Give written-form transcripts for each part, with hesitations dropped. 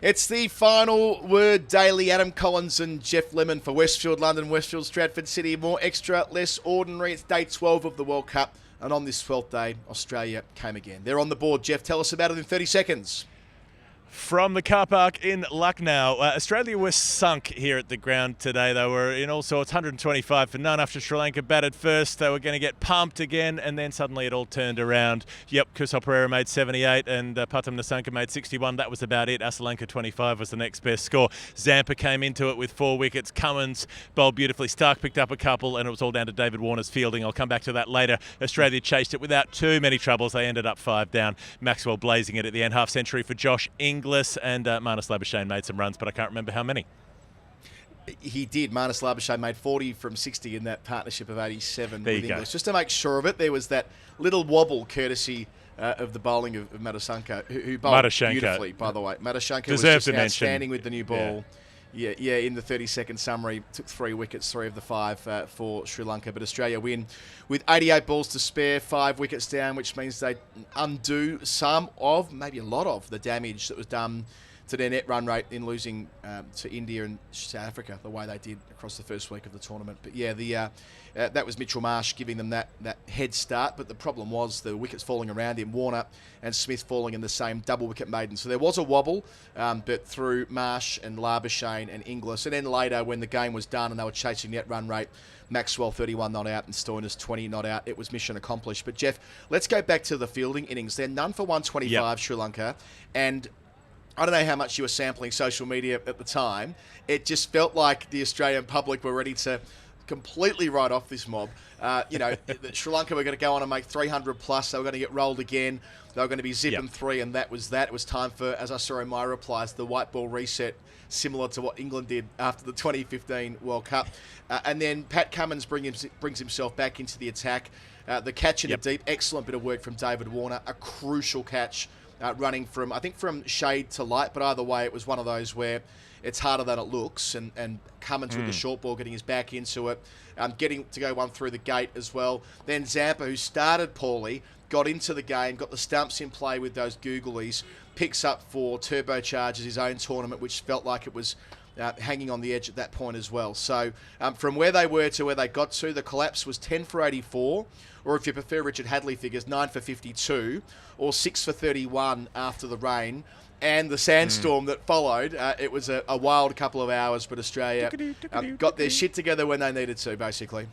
It's the final word daily. Adam Collins and Jeff Lemon for Westfield London, Westfield Stratford City. More extra, less ordinary. It's day 12 of the World Cup. And on this 12th day, Australia came again. They're on the board. Jeff, tell us about it in 30 seconds. From the car park in Lucknow, Australia was sunk here at the ground today. They were in all sorts, 125 for none after Sri Lanka batted first. They were going to get pumped again, and then suddenly it all turned around. Yep, Kusal Perera made 78 and Patam Nasanka made 61. That was about it. Asalanka 25 was the next best score. Zampa came into it with 4 wickets. Cummins bowled beautifully. Starc picked up a couple, and it was all down to David Warner's fielding. I'll come back to that later. Australia chased it without too many troubles. They ended up 5 down. Maxwell blazing it at the end. Half century for Josh Inglis. And Marnus Labuschagne made some runs, but I can't remember how many. He did. Marnus Labuschagne made 40 from 60 in that partnership of 87 there with Inglis. Just to make sure of it, there was that little wobble courtesy of the bowling of Madushanka, who bowled beautifully, by the way. Madushanka was just outstanding with the new ball. Yeah, in the 30-second summary, took 3 wickets, 3 of the 5 for Sri Lanka. But Australia win with 88 balls to spare, 5 wickets down, which means they undo some of, maybe a lot of, the damage that was done to their net run rate in losing to India and South Africa the way they did across the first week of the tournament. But yeah, that was Mitchell Marsh giving them that head start. But the problem was the wickets falling around him, Warner and Smith falling in the same double wicket maiden. So there was a wobble, but through Marsh and Labuschagne and Inglis. And then later when the game was done and they were chasing net run rate, Maxwell 31 not out and Stoinis 20 not out. It was mission accomplished. But Jeff, let's go back to the fielding innings. They're none for 125, Sri Lanka. And I don't know how much you were sampling social media at the time. It just felt like the Australian public were ready to completely write off this mob. Sri Lanka were going to go on and make 300 plus. They were going to get rolled again. They were going to be zipping 3, and that was that. It was time for, as I saw in my replies, the white ball reset, similar to what England did after the 2015 World Cup. And then Pat Cummins brings himself back into the attack. The catch in the deep, excellent bit of work from David Warner, a crucial catch. Running from shade to light, but either way, it was one of those where it's harder than it looks, and Cummins with the short ball, getting his back into it, getting to go one through the gate as well. Then Zampa, who started poorly, got into the game, got the stumps in play with those googlies, picks up for turbocharges his own tournament, which felt like it was hanging on the edge at that point as well. So from where they were to where they got to, the collapse was 10 for 84, or if you prefer Richard Hadley figures, 9 for 52, or 6 for 31 after the rain and the sandstorm that followed. It was a wild couple of hours, but Australia got their shit together when they needed to, basically.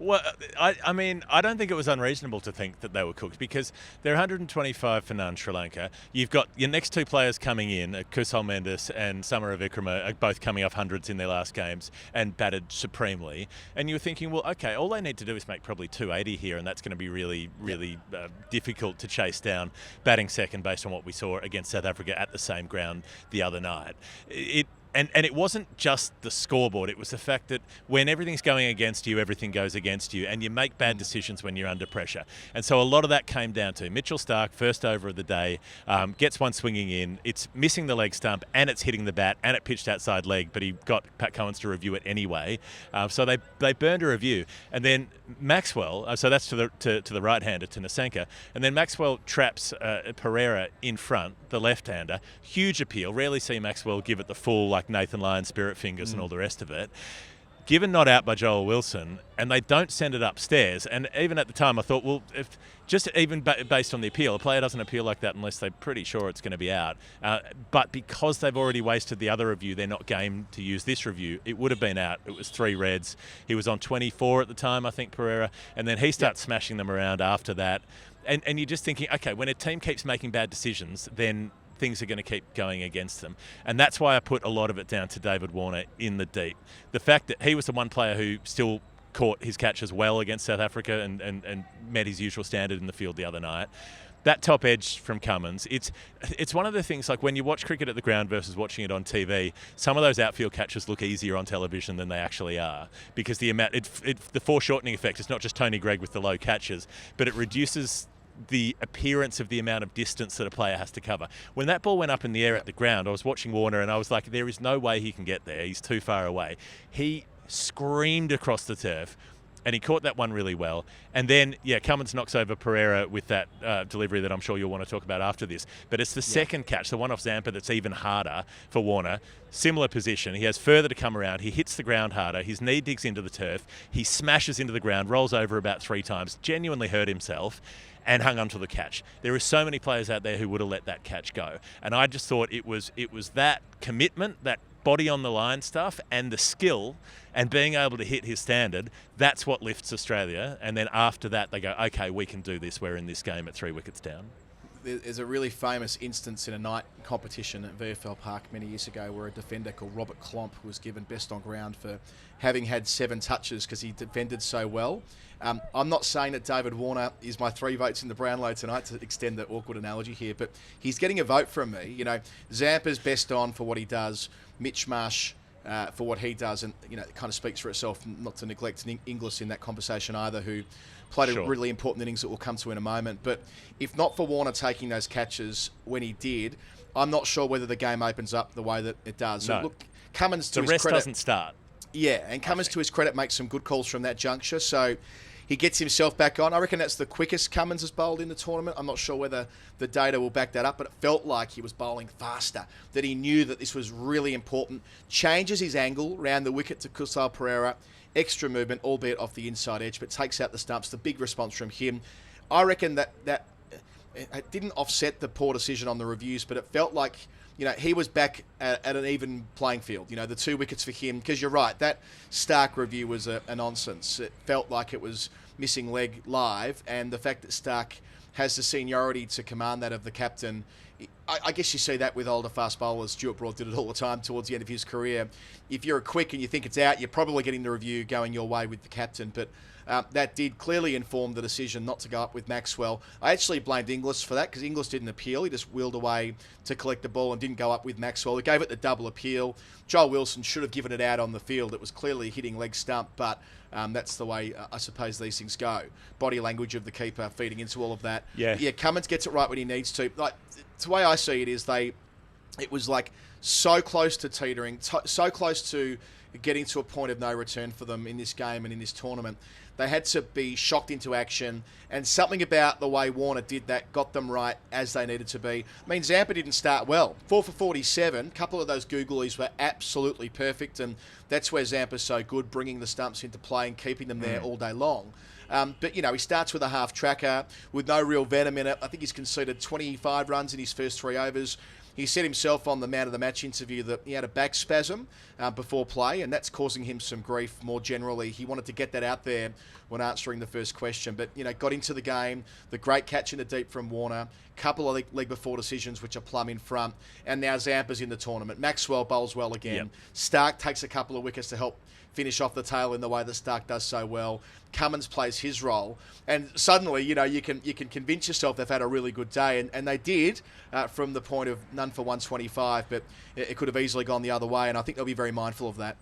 Well, I mean, I don't think it was unreasonable to think that they were cooked because they're 125 for none, Sri Lanka. You've got your next 2 players coming in, Kusal Mendis and Samara Vikrama, are both coming off hundreds in their last games and batted supremely. And you were thinking, well, okay, all they need to do is make probably 280 here, and that's going to be really, really difficult to chase down batting second based on what we saw against South Africa at the same ground the other night. And it wasn't just the scoreboard. It was the fact that when everything's going against you, everything goes against you, and you make bad decisions when you're under pressure. And so a lot of that came down to Mitchell Starc, first over of the day, gets one swinging in. It's missing the leg stump, and it's hitting the bat, and it pitched outside leg, but he got Pat Cummins to review it anyway. So they burned a review. And then Maxwell, so that's to the right-hander, to Nasanka, and then Maxwell traps Perera in front, the left-hander. Huge appeal. Rarely see Maxwell give it the full, like Nathan Lyon, spirit fingers and all the rest of it. Given not out by Joel Wilson, and they don't send it upstairs. And even at the time I thought, well, if just even based on the appeal, a player doesn't appeal like that unless they're pretty sure it's going to be out. But because they've already wasted the other review, they're not game to use this review. It would have been out. It was 3 reds. He was on 24 at the time, I think, Perera, and then he starts smashing them around after that. And you're just thinking, okay, when a team keeps making bad decisions, then things are going to keep going against them. And that's why I put a lot of it down to David Warner in the deep. The fact that he was the one player who still caught his catches well against South Africa and met his usual standard in the field the other night. That top edge from Cummins, it's one of the things, like when you watch cricket at the ground versus watching it on TV, some of those outfield catches look easier on television than they actually are, because the foreshortening effect is not just Tony Greig with the low catches, but it reduces the appearance of the amount of distance that a player has to cover. When that ball went up in the air at the ground, I was watching Warner and I was like, there is no way he can get there. He's too far away. He screamed across the turf, And he caught that one really well. And then, Cummins knocks over Pereira with that delivery that I'm sure you'll want to talk about after this. But it's the second catch, the one off Zampa, that's even harder for Warner. Similar position. He has further to come around. He hits the ground harder. His knee digs into the turf. He smashes into the ground, rolls over about 3 times, genuinely hurt himself, and hung onto the catch. There are so many players out there who would have let that catch go. And I just thought it was that commitment, that body on the line stuff, and the skill and being able to hit his standard, that's what lifts Australia. And then after that, they go, okay, we can do this. We're in this game at 3 wickets down. There's a really famous instance in a night competition at VFL Park many years ago where a defender called Robert Klomp was given best on ground for having had 7 touches because he defended so well. I'm not saying that David Warner is my 3 votes in the Brownlow tonight, to extend the awkward analogy here, but he's getting a vote from me. You know, Zampa's best on for what he does, Mitch Marsh for what he does, and it kind of speaks for itself, not to neglect Inglis in that conversation either, who played a really important innings that we'll come to in a moment. But if not for Warner taking those catches when he did, I'm not sure whether the game opens up the way that it does. No. So look, Cummins, to the his rest credit, doesn't start. Yeah, and Cummins, to his credit, makes some good calls from that juncture. So he gets himself back on. I reckon that's the quickest Cummins has bowled in the tournament. I'm not sure whether the data will back that up, but it felt like he was bowling faster, that he knew that this was really important. Changes his angle round the wicket to Kusal Pereira. Extra movement, albeit off the inside edge, but takes out the stumps. The big response from him. I reckon that it didn't offset the poor decision on the reviews, but it felt like he was back at an even playing field. The 2 wickets for him, because you're right, that Starc review was a nonsense. It felt like it was missing leg live, and the fact that Starc has the seniority to command that of the captain, I guess you see that with older fast bowlers. Stuart Broad did it all the time towards the end of his career. If you're a quick and you think it's out, you're probably getting the review going your way with the captain. But that did clearly inform the decision not to go up with Maxwell. I actually blamed Inglis for that because Inglis didn't appeal. He just wheeled away to collect the ball and didn't go up with Maxwell. He gave it the double appeal. Joel Wilson should have given it out on the field. It was clearly hitting leg stump, but that's the way I suppose these things go. Body language of the keeper feeding into all of that. Yeah, Cummins gets it right when he needs to. Like, the way I see it is it was like so close to teetering, so close to getting to a point of no return for them in this game and in this tournament. They had to be shocked into action, and something about the way Warner did that got them right as they needed to be. I mean, Zampa didn't start well. 4 for 47. A couple of those googlies were absolutely perfect, and that's where Zampa's so good, bringing the stumps into play and keeping them there all day long. But, he starts with a half-tracker with no real venom in it. I think he's conceded 25 runs in his first 3 overs. He said himself on the Man of the Match interview that he had a back spasm before play, and that's causing him some grief more generally. He wanted to get that out there when answering the first question, but, got into the game, the great catch in the deep from Warner, couple of leg before decisions, which are plumb in front, and now Zampa's in the tournament. Maxwell bowls well again. Yep. Starc takes a couple of wickets to help finish off the tail in the way that Starc does so well. Cummins plays his role, and suddenly, you can convince yourself they've had a really good day, and they did from the point of none for 125, but it could have easily gone the other way, and I think they'll be very mindful of that.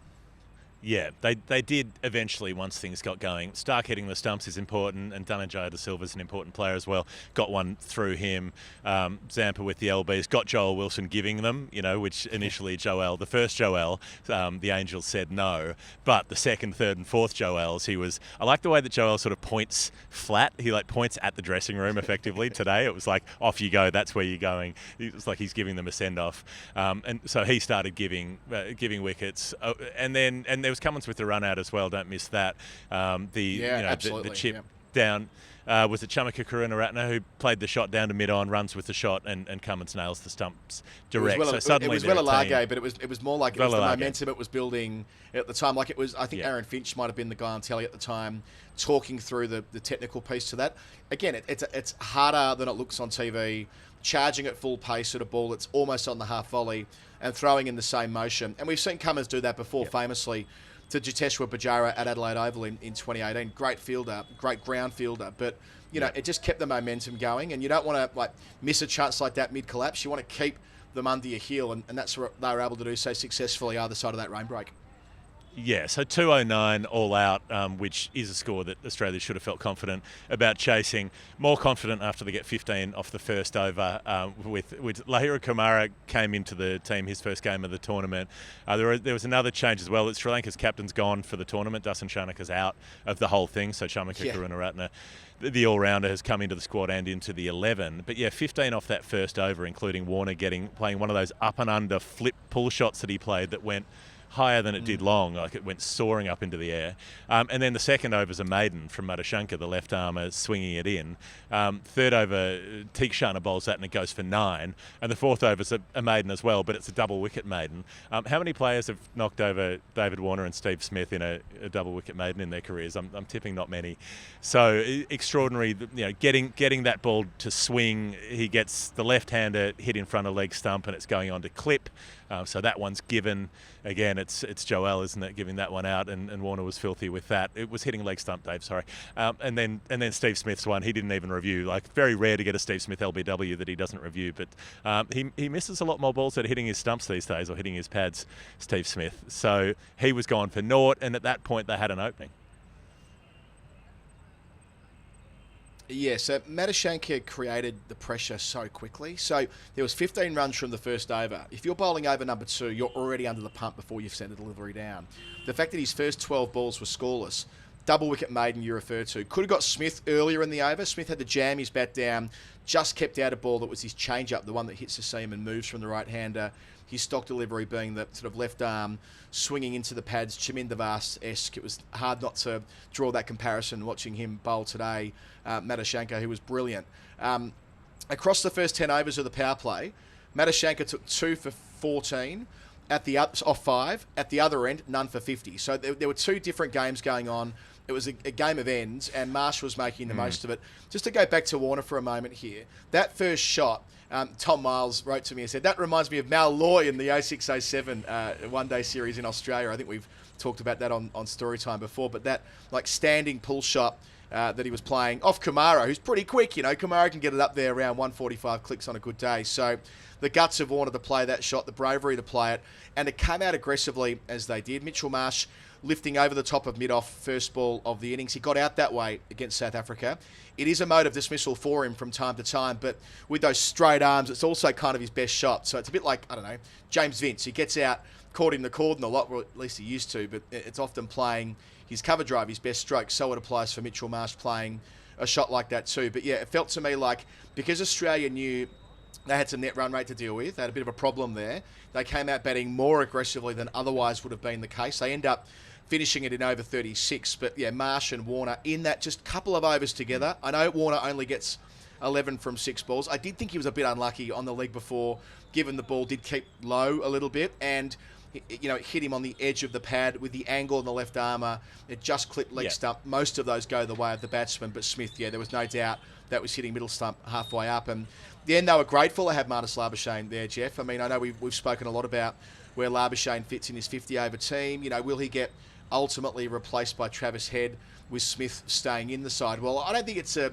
Yeah, they did eventually once things got going. Starc hitting the stumps is important, and Dhananjaya De Silva's an important player as well. Got one through him. Zampa with the LBs. Got Joel Wilson giving them, which initially the first Joel, the Angels said no. But the second, third and fourth Joels, I like the way that Joel sort of points flat. He points at the dressing room effectively today. It was like, off you go, that's where you're going. It was like he's giving them a send-off. And so he started giving wickets. And there was Cummins with the run out as well. Don't miss that. The chip down. Was it Chamaka Karunaratne who played the shot down to mid-on, runs with the shot, and Cummins nails the stumps direct. So suddenly it was Velalage, but it was more like it was the momentum it was building at the time. Like it was, I think Aaron Finch might have been the guy on telly at the time talking through the technical piece to that. Again, it's harder than it looks on TV. Charging at full pace at a ball that's almost on the half volley and throwing in the same motion. And we've seen Cummins do that before, famously, to Jiteshwar Pujara at Adelaide Oval in 2018. Great fielder, great ground fielder, but it just kept the momentum going, and you don't want to miss a chance like that mid-collapse. You want to keep them under your heel, and that's what they were able to do so successfully either side of that rain break. Yeah, so 209 all out, which is a score that Australia should have felt confident about chasing. More confident after they get 15 off the first over. With Lahira Kumara came into the team, his first game of the tournament. There was another change as well. Sri Lanka's captain's gone for the tournament. Dasan Shanaka's out of the whole thing, so Shamika Karunaratne, the all-rounder, has come into the squad and into the 11. But yeah, 15 off that first over, including Warner playing one of those up and under flip pull shots that he played that went higher than it did long, like it went soaring up into the air. And then the second over's a maiden from Madushanka, the left armer, swinging it in. Third over, Tikshana bowls that and it goes for 9. And the fourth over's a maiden as well, but it's a double wicket maiden. How many players have knocked over David Warner and Steve Smith in a double wicket maiden in their careers? I'm tipping not many. So extraordinary, getting that ball to swing. He gets the left-hander hit in front of leg stump and it's going on to clip. So that one's given. Again, it's Joel, isn't it, giving that one out, and Warner was filthy with that. It was hitting leg stump, Dave, sorry. And then Steve Smith's one, he didn't even review. Like, very rare to get a Steve Smith LBW that he doesn't review, but he misses a lot more balls that are hitting his stumps these days, or hitting his pads, Steve Smith. So he was gone for naught, and at that point they had an opening. Yeah, so Madushanka created the pressure so quickly. So there was 15 runs from the first over. If you're bowling over number 2, you're already under the pump before you've sent the delivery down. The fact that his first 12 balls were scoreless, double wicket maiden you refer to, could have got Smith earlier in the over. Smith had to jam his bat down, just kept out a ball that was his change-up, the one that hits the seam and moves from the right-hander. His stock delivery being the sort of left arm swinging into the pads, Chaminda Vaas-esque. It was hard not to draw that comparison watching him bowl today, Madushanka, who was brilliant. Across the first 10 overs of the power play, Madushanka took 2 for 14 off 5. At the other end, none for 50. So there were 2 different games going on. It was a game of ends, and Marsh was making the most of it. Just to go back to Warner for a moment here, that first shot, Tom Miles wrote to me and said, that reminds me of Mal Loy in the 06-07 one-day series in Australia. I think we've talked about that on Storytime before, but that like standing pull shot that he was playing off Kumara, who's pretty quick, Kumara can get it up there around 145 clicks on a good day. So the guts of Warner to play that shot, the bravery to play it, and it came out aggressively as they did. Mitchell Marsh lifting over the top of mid-off, first ball of the innings. He got out that way against South Africa. It is a mode of dismissal for him from time to time, but with those straight arms, it's also kind of his best shot. So it's a bit like, I don't know, James Vince. He gets out, caught in the cordon a lot, or at least he used to, but it's often playing his cover drive, his best stroke. So it applies for Mitchell Marsh playing a shot like that too. But yeah, it felt to me like because Australia knew they had some net run rate to deal with, they had a bit of a problem there, they came out batting more aggressively than otherwise would have been the case. They end up finishing it in over 36. But yeah, Marsh and Warner in that just couple of overs together. I know Warner only gets 11 from 6 balls. I did think he was a bit unlucky on the leg before, given the ball did keep low a little bit, and it hit him on the edge of the pad with the angle on the left armour. It just clipped leg stump. Most of those go the way of the batsman, but Smith, there was no doubt that was hitting middle stump halfway up. And then they were grateful to have Marnus Labuschagne there, Jeff. I mean, I know we've spoken a lot about where Labuschagne fits in his 50-over team. Will he get ultimately replaced by Travis Head with Smith staying in the side? Well, I don't think it's a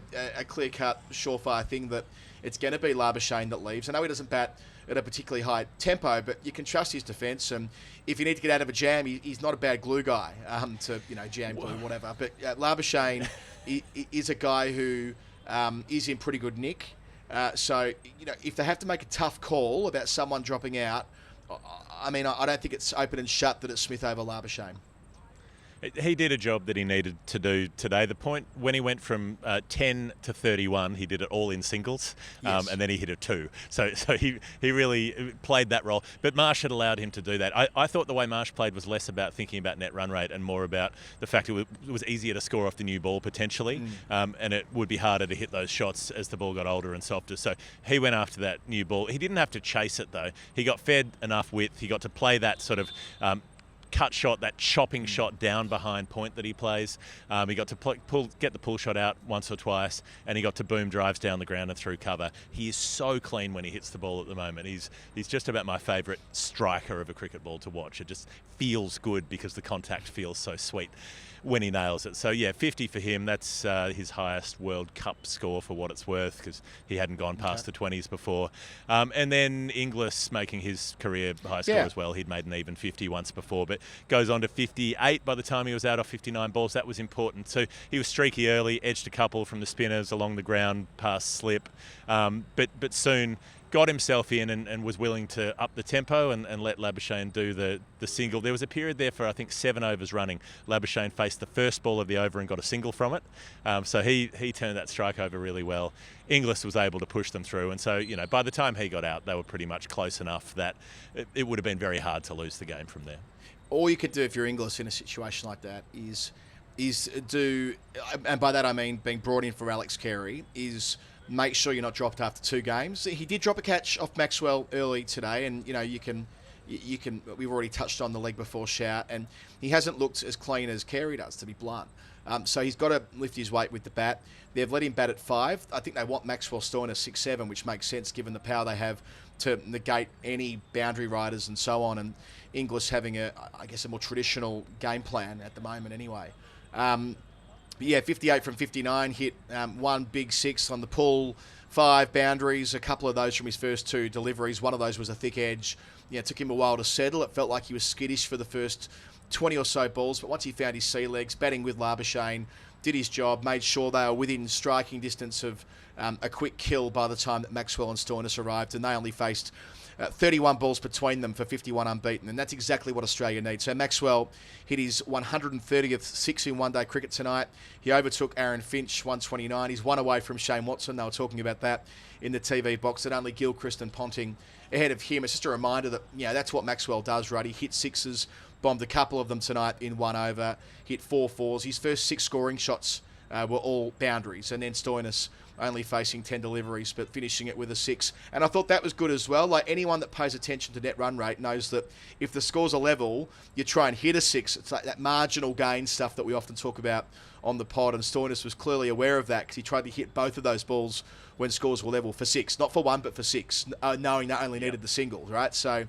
clear-cut, surefire thing that it's going to be Labuschagne that leaves. I know he doesn't bat at a particularly high tempo, but you can trust his defence. And if you need to get out of a jam, he's not a bad glue guy to jam glue, whatever. But Labuschagne is a guy who is in pretty good nick. So if they have to make a tough call about someone dropping out, I mean, I don't think it's open and shut that it's Smith over Labuschagne. He did a job that he needed to do today. The point when he went from 10 to 31, he did it all in singles, and then he hit a 2. So he really played that role. But Marsh had allowed him to do that. I thought the way Marsh played was less about thinking about net run rate and more about the fact it was easier to score off the new ball potentially, and it would be harder to hit those shots as the ball got older and softer. So he went after that new ball. He didn't have to chase it though. He got fed enough width. He got to play that sort of cut shot, that chopping shot down behind point that he plays. He got to get the pull shot out once or twice, and he got to boom drives down the ground and through cover. He is so clean when he hits the ball at the moment. He's just about my favourite striker of a cricket ball to watch. It just feels good because the contact feels so sweet when he nails it. So yeah, 50 for him. That's his highest World Cup score for what it's worth, because he hadn't gone past the 20s before. And then Inglis making his career high score as well. He'd made an even 50 once before. But but goes on to 58 by the time he was out off 59 balls. That was important. So he was streaky early, edged a couple from the spinners along the ground past slip, but soon got himself in and was willing to up the tempo and let Labuschagne do the single. There was a period there for, I think, 7 overs running. Labuschagne faced the first ball of the over and got a single from it. So he turned that strike over really well. Inglis was able to push them through. And so, by the time he got out, they were pretty much close enough that it would have been very hard to lose the game from there. All you could do if you're Inglis in a situation like that is do, and by that I mean being brought in for Alex Carey, is make sure you're not dropped after 2 games. He did drop a catch off Maxwell early today, and you can. We've already touched on the leg before shout, and he hasn't looked as clean as Carey does, to be blunt. So he's got to lift his weight with the bat. They've let him bat at 5. I think they want Maxwell Stoinis 6-7, which makes sense given the power they have to negate any boundary riders and so on. And Inglis having a more traditional game plan at the moment, anyway. But yeah, 58 from 59, hit 1 big 6 on the pull, 5 boundaries, a couple of those from his first 2 deliveries. One of those was a thick edge. It took him a while to settle. It felt like he was skittish for the first 20 or so balls, but once he found his sea legs, batting with Labuschagne, did his job, made sure they were within striking distance of a quick kill by the time that Maxwell and Stoinis arrived, and they only faced 31 balls between them for 51 unbeaten, and that's exactly what Australia needs. So Maxwell hit his 130th 6 in one-day cricket tonight. He overtook Aaron Finch, 129. He's 1 away from Shane Watson. They were talking about that in the TV box, and only Gilchrist and Ponting ahead of him. It's just a reminder that, that's what Maxwell does, right? He hit 6s, bombed a couple of them tonight in 1 over, hit 4 4s. His first 6 scoring shots were all boundaries, and then Stoinis only facing 10 deliveries, but finishing it with a 6. And I thought that was good as well. Like, anyone that pays attention to net run rate knows that if the scores are level, you try and hit a 6. It's like that marginal gain stuff that we often talk about on the pod, and Stoinis was clearly aware of that because he tried to hit both of those balls when scores were level for 6. Not for 1, but for 6, knowing that only needed the singles, right? So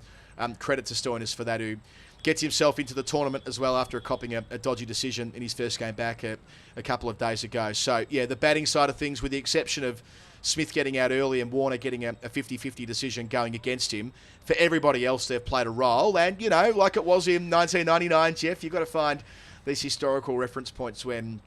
credit to Stoinis for that, who gets himself into the tournament as well after copping a dodgy decision in his first game back a couple of days ago. So, the batting side of things, with the exception of Smith getting out early and Warner getting a 50-50 decision going against him, for everybody else, they've played a role. And, like it was in 1999, Jeff, you've got to find these historical reference points when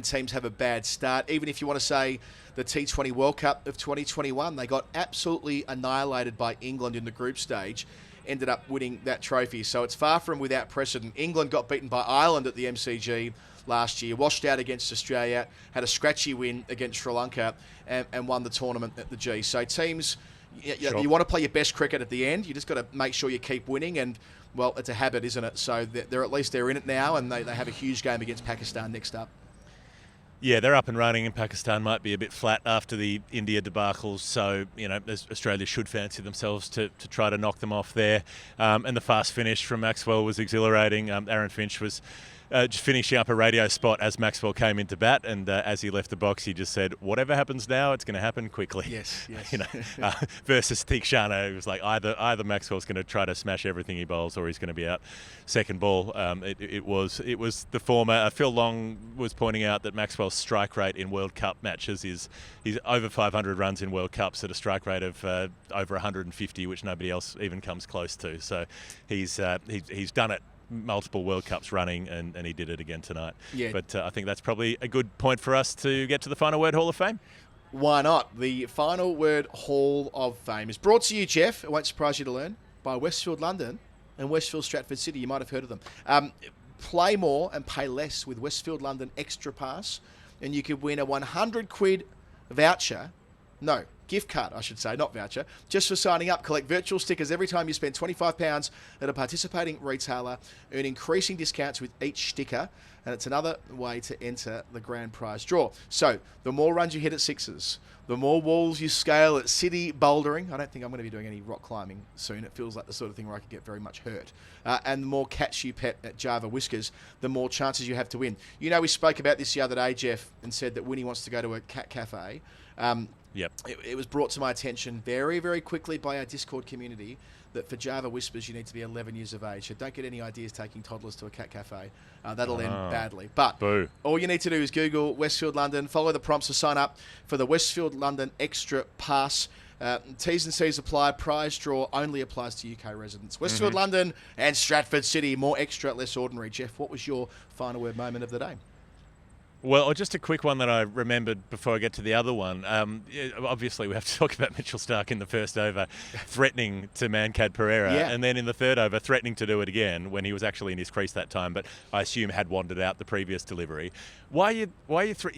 teams have a bad start. Even if you want to say the T20 World Cup of 2021, they got absolutely annihilated by England in the group stage, ended up winning that trophy. So it's far from without precedent. England got beaten by Ireland at the MCG last year, washed out against Australia, had a scratchy win against Sri Lanka, and won the tournament at the G. So teams, you want to play your best cricket at the end. You just got to make sure you keep winning, and, well, it's a habit, isn't it? So they're at least they're in it now, and they have a huge game against Pakistan next up. Yeah, they're up and running, and Pakistan might be a bit flat after the India debacles, so, Australia should fancy themselves to try to knock them off there. And the fast finish from Maxwell was exhilarating. Aaron Finch was just finishing up a radio spot as Maxwell came into bat, and as he left the box, he just said, whatever happens now, it's going to happen quickly. Yes. Versus Theekshana, it was like either Maxwell's going to try to smash everything he bowls, or he's going to be out second ball. It was the former. Phil Long was pointing out that Maxwell's strike rate in World Cup matches he's over 500 runs in World Cups at a strike rate of over 150, which nobody else even comes close to. So he's done it multiple World Cups running, and he did it again tonight. Yeah. But I think that's probably a good point for us to get to the Final Word Hall of Fame. Why not? The Final Word Hall of Fame is brought to you, Jeff, it won't surprise you to learn, by Westfield London and Westfield Stratford City. You might have heard of them. Play more and pay less with Westfield London Extra Pass, and you could win a 100 quid voucher. No, gift card, I should say, not voucher, just for signing up. Collect virtual stickers every time you spend £25 at a participating retailer. Earn increasing discounts with each sticker, and it's another way to enter the grand prize draw. So, the more runs you hit at sixes, the more walls you scale at city bouldering. I don't think I'm going to be doing any rock climbing soon. It feels like the sort of thing where I could get very much hurt. And the more cats you pet at Java Whiskers, the more chances you have to win. We spoke about this the other day, Jeff, and said that Winnie wants to go to a cat cafe. Yep. It was brought to my attention very, very quickly by our Discord community that for Java Whispers you need to be 11 years of age. So don't get any ideas taking toddlers to a cat cafe. That'll end badly. But all you need to do is Google Westfield London, follow the prompts to sign up for the Westfield London Extra Pass T's and C's apply. Prize draw only applies to UK residents. Westfield London and Stratford City. More extra, less ordinary. Jeff, what was your final word moment of the day? Well, just a quick one that I remembered before I get to the other one. Obviously, we have to talk about Mitchell Starc in the first over, threatening to Mankad Pereira, and then in the third over, threatening to do it again when he was actually in his crease that time, but I assume had wandered out the previous delivery. You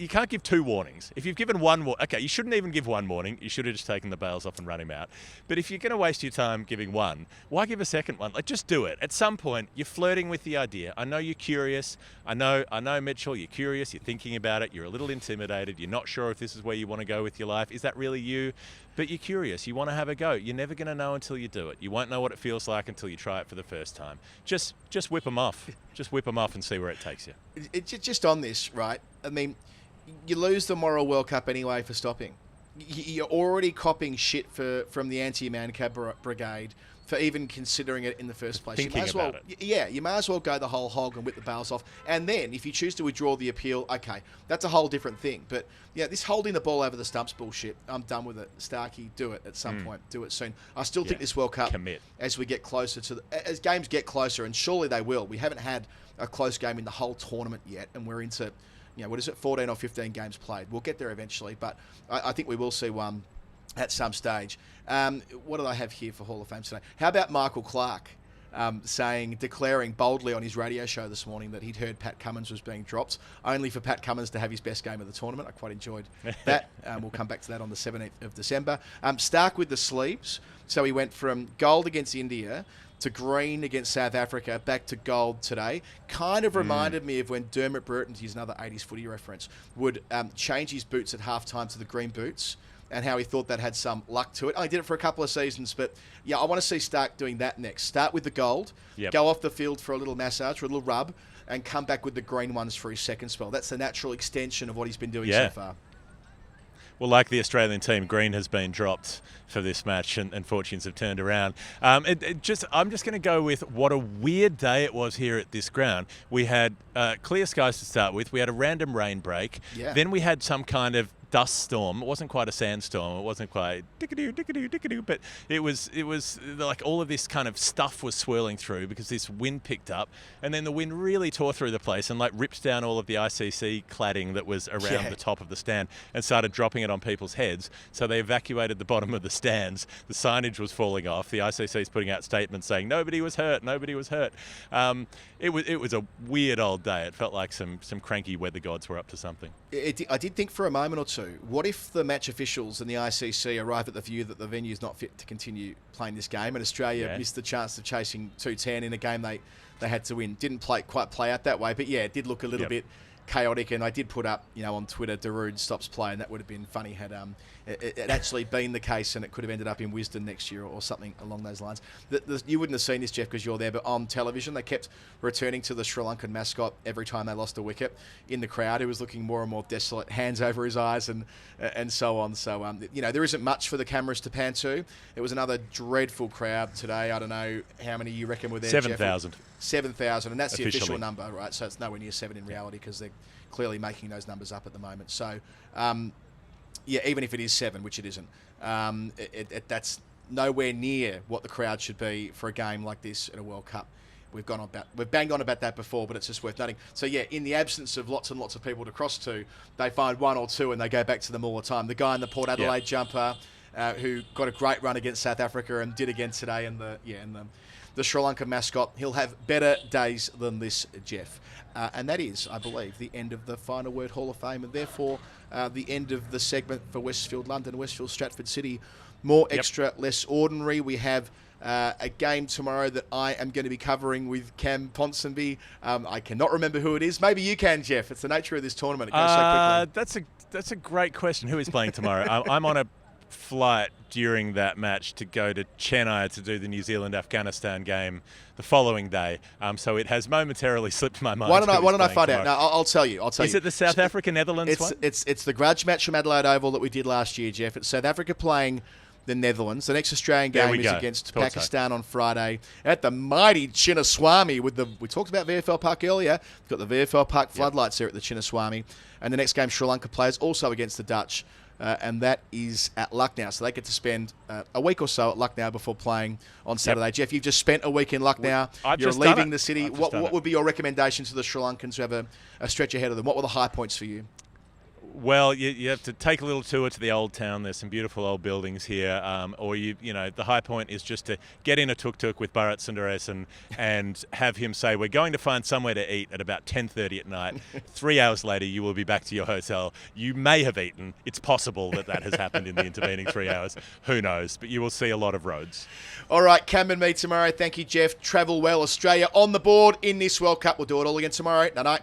can't give 2 warnings. If you've given one, okay, you shouldn't even give 1 warning. You should have just taken the bails off and run him out. But if you're going to waste your time giving 1, why give a second one? Like, just do it. At some point, you're flirting with the idea. I know you're curious. I know, Mitchell, you're curious. You're thinking about it. You're a little intimidated. You're not sure if this is where you want to go with your life. Is that really you? But you're curious. You want to have a go. You're never going to know until you do it. You won't know what it feels like until you try it for the first time. Just whip them off. Just whip them off and see where it takes you. Just on this, right? I mean, you lose the Moral World Cup anyway for stopping. You're already copping shit from the anti-Mankad brigade for even considering it in the first place. Thinking about it. Yeah, you may as well go the whole hog and whip the bails off. And then, if you choose to withdraw the appeal, okay, that's a whole different thing. But yeah, this holding the ball over the stumps bullshit, I'm done with it. Starkey, do it at some point. Do it soon. I still think this World Cup, as we get closer as games get closer, and surely they will. We haven't had a close game in the whole tournament yet, and we're into, 14 or 15 games played. We'll get there eventually, but I think we will see one at some stage. What do I have here for Hall of Fame today? How about Michael Clark declaring boldly on his radio show this morning that he'd heard Pat Cummins was being dropped, only for Pat Cummins to have his best game of the tournament. I quite enjoyed that. We'll come back to that on the 17th of December. Starc with the sleeves. So he went from gold against India to green against South Africa, back to gold today. Kind of reminded me of when Dermot Burton, to use another 80s footy reference, would change his boots at halftime to the green boots, and how he thought that had some luck to it. I did it for a couple of seasons, but yeah, I want to see Starc doing that next. Start with the gold, go off the field for a little massage, for a little rub, and come back with the green ones for his second spell. That's the natural extension of what he's been doing so far. Well, like the Australian team, green has been dropped for this match, and fortunes have turned around. I'm just going to go with what a weird day it was here at this ground. We had clear skies to start with. We had a random rain break. Yeah. Then we had some kind of dust storm. It wasn't quite a sandstorm. It wasn't quite dickadoo, but it was like all of this kind of stuff was swirling through because this wind picked up, and then the wind really tore through the place and like ripped down all of the ICC cladding that was around the top of the stand and started dropping it on people's heads. So they evacuated the bottom of the stands. The signage was falling off. The ICC's putting out statements saying nobody was hurt. It was a weird old day. It felt like some cranky weather gods were up to something. I did think for a moment or two, what if the match officials and the ICC arrive at the view that the venue is not fit to continue playing this game, and Australia missed the chance of chasing 210 in a game they had to win? Didn't quite play out that way, but yeah, it did look a little bit chaotic, and I did put up, on Twitter, Darude stops play, and that would have been funny had it actually been the case, and it could have ended up in Wisden next year or something along those lines. You wouldn't have seen this, Jeff, because you're there, but on television, they kept returning to the Sri Lankan mascot every time they lost a wicket in the crowd. He was looking more and more desolate, hands over his eyes, and so on. So, there isn't much for the cameras to pan to. It was another dreadful crowd today. I don't know how many you reckon were there, 7,000. 7,000, and that's the official Officially. number, right? So it's nowhere near 7 in reality because they're clearly making those numbers up at the moment. So, even if it is 7, which it isn't, that's nowhere near what the crowd should be for a game like this at a World Cup. We've banged on about that before, but it's just worth noting. So yeah, in the absence of lots and lots of people to cross to, they find 1 or 2 and they go back to them all the time. The guy in the Port Adelaide jumper, who got a great run against South Africa and did again today, and the Sri Lanka mascot, he'll have better days than this, Jeff. And that is, I believe, the end of the Final Word Hall of Fame, and therefore the end of the segment for Westfield London, Westfield Stratford City. More extra, less ordinary. We have a game tomorrow that I am going to be covering with Cam Ponsonby. I cannot remember who it is. Maybe you can, Jeff. It's the nature of this tournament. It goes so quickly. That's a great question. Who is playing tomorrow? I'm on a flight during that match to go to Chennai to do the New Zealand-Afghanistan game the following day. So it has momentarily slipped my mind. Why don't I find out? No, I'll tell you. Is it the South Africa-Netherlands one? It's the grudge match from Adelaide Oval that we did last year, Jeff. It's South Africa playing the Netherlands. The next Australian game is against Pakistan on Friday at the mighty Chinnaswamy. We talked about VFL Park earlier. We've got the VFL Park floodlights there at the Chinnaswamy. And the next game Sri Lanka plays also against the Dutch and that is at Lucknow. So they get to spend a week or so at Lucknow before playing on Saturday. Yep. Jeff, you've just spent a week in Lucknow. You're leaving the city. What would be your recommendations to the Sri Lankans who have a stretch ahead of them? What were the high points for you? Well, you have to take a little tour to the old town. There's some beautiful old buildings here. Or the high point is just to get in a tuk-tuk with Bharat Sundaresan and have him say, we're going to find somewhere to eat at about 10:30 at night. 3 hours later, you will be back to your hotel. You may have eaten. It's possible that has happened in the intervening 3 hours. Who knows? But you will see a lot of roads. All right, Cam and me tomorrow. Thank you, Jeff. Travel well. Australia on the board in this World Cup. We'll do it all again tomorrow. Night-night.